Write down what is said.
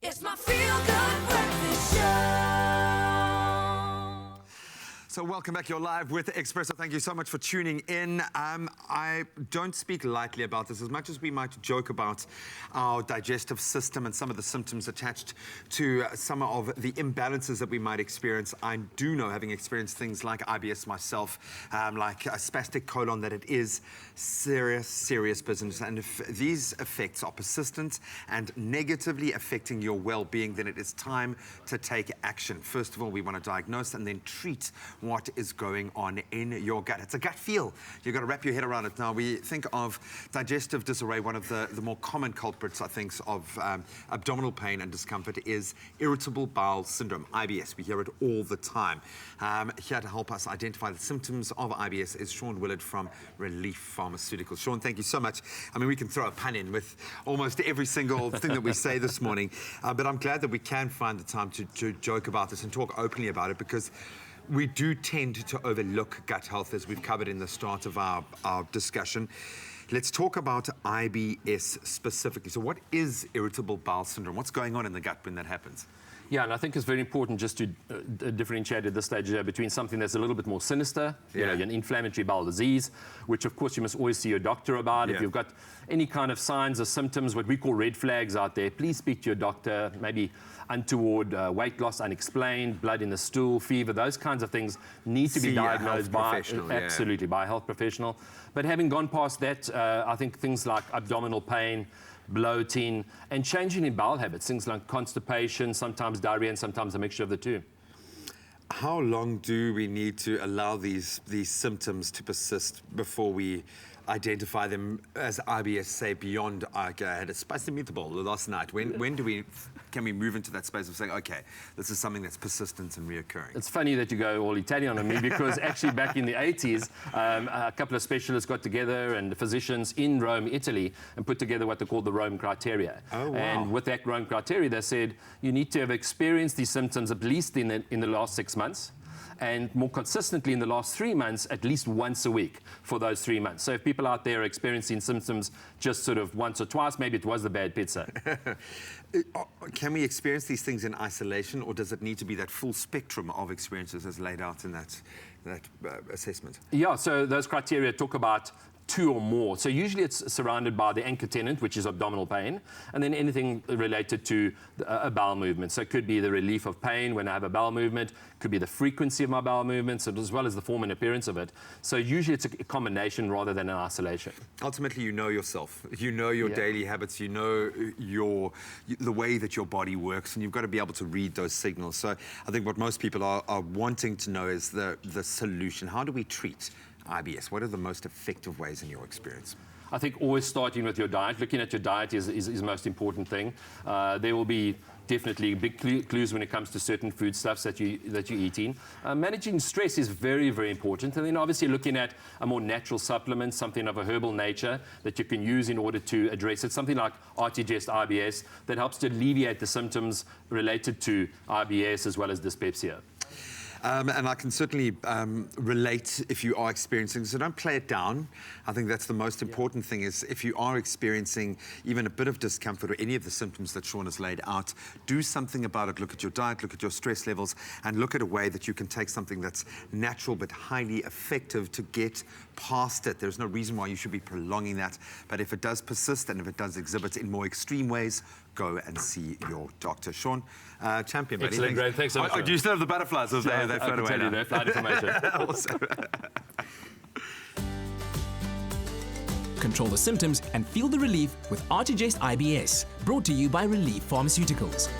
It's my feel-good breakfast show. So welcome back. You're live with Expreso. Thank you so much for tuning in. I don't speak lightly about this as much as we might joke about our digestive system and some of the symptoms attached to some of the imbalances that we might experience. I do know, having experienced things like IBS myself, like a spastic colon, that it is serious business. And if these effects are persistent and negatively affecting your well-being, then it is time to take action. First of all, we want to diagnose and then treat what is going on in your gut. It's a gut feel. You've got to wrap your head around it. Now, we think of digestive disarray. One of the more common culprits, I think, of abdominal pain and discomfort is irritable bowel syndrome, IBS. We hear it all the time. Here to help us identify the symptoms of IBS is Sean Willard from Relief Pharmaceuticals. Sean, thank you so much. I mean, we can throw a pun in with almost every single thing that we say this morning, but I'm glad that we can find the time to joke about this and talk openly about it, because we do tend to overlook gut health, as we've covered in the start of our discussion. Let's talk about IBS specifically. So what is irritable bowel syndrome? What's going on in the gut when that happens? Yeah, and I think it's very important just to differentiate at this stage between something that's a little bit more sinister, you know, an inflammatory bowel disease, which of course you must always see your doctor about. If you've got any kind of signs or symptoms, what we call red flags out there, please speak to your doctor. Maybe untoward weight loss, unexplained, blood in the stool, fever, those kinds of things need to be diagnosed by a health professional. But having gone past that, I think things like abdominal pain, bloating, and changing in bowel habits, things like constipation, sometimes diarrhea, and sometimes a mixture of the two. How long do we need to allow these symptoms to persist before we identify them as IBS, say, beyond, I had a spicy meatball last night? When can we move into that space of saying, okay, this is something that's persistent and reoccurring? It's funny that you go all Italian on me, because actually back in the 80s, a couple of specialists got together, and physicians in Rome, Italy, and put together what they called the Rome criteria. Oh, wow. And with that Rome criteria, they said you need to have experienced these symptoms at least in the last 6 months, and more consistently in the last 3 months, at least once a week for those 3 months. So if people out there are experiencing symptoms just sort of once or twice, maybe it was the bad pizza. Can we experience these things in isolation, or does it need to be that full spectrum of experiences as laid out in that assessment? Yeah, so those criteria talk about 2 or more. So usually it's surrounded by the anchor tenant, which is abdominal pain, and then anything related to a bowel movement. So it could be the relief of pain when I have a bowel movement, could be the frequency of my bowel movements, as well as the form and appearance of it. So usually it's a combination rather than an isolation. Ultimately, you know yourself. You know your daily habits. You know the way that your body works, and you've got to be able to read those signals. So I think what most people are wanting to know is the solution. How do we treat IBS? What are the most effective ways in your experience? I think always starting with your diet. Looking at your diet is the most important thing. There will be definitely big clues when it comes to certain foodstuffs that you're eating. Managing stress is very, very important. And then obviously looking at a more natural supplement, something of a herbal nature that you can use in order to address it. Something like ARTIGEST IBS that helps to alleviate the symptoms related to IBS as well as dyspepsia. And I can certainly relate if you are experiencing, so don't play it down. I think that's the most important thing, is if you are experiencing even a bit of discomfort or any of the symptoms that Sean has laid out, do something about it. Look at your diet, look at your stress levels, and look at a way that you can take something that's natural but highly effective to get past it. There's no reason why you should be prolonging that, but if it does persist and if it does exhibit in more extreme ways, go and see your doctor. Sean, champion, buddy. Excellent, great. Thanks so much. Do you still have the butterflies? Or they float away now? No flight information. Awesome. Control the symptoms and feel the relief with ARTIGEST IBS. Brought to you by Relief Pharmaceuticals.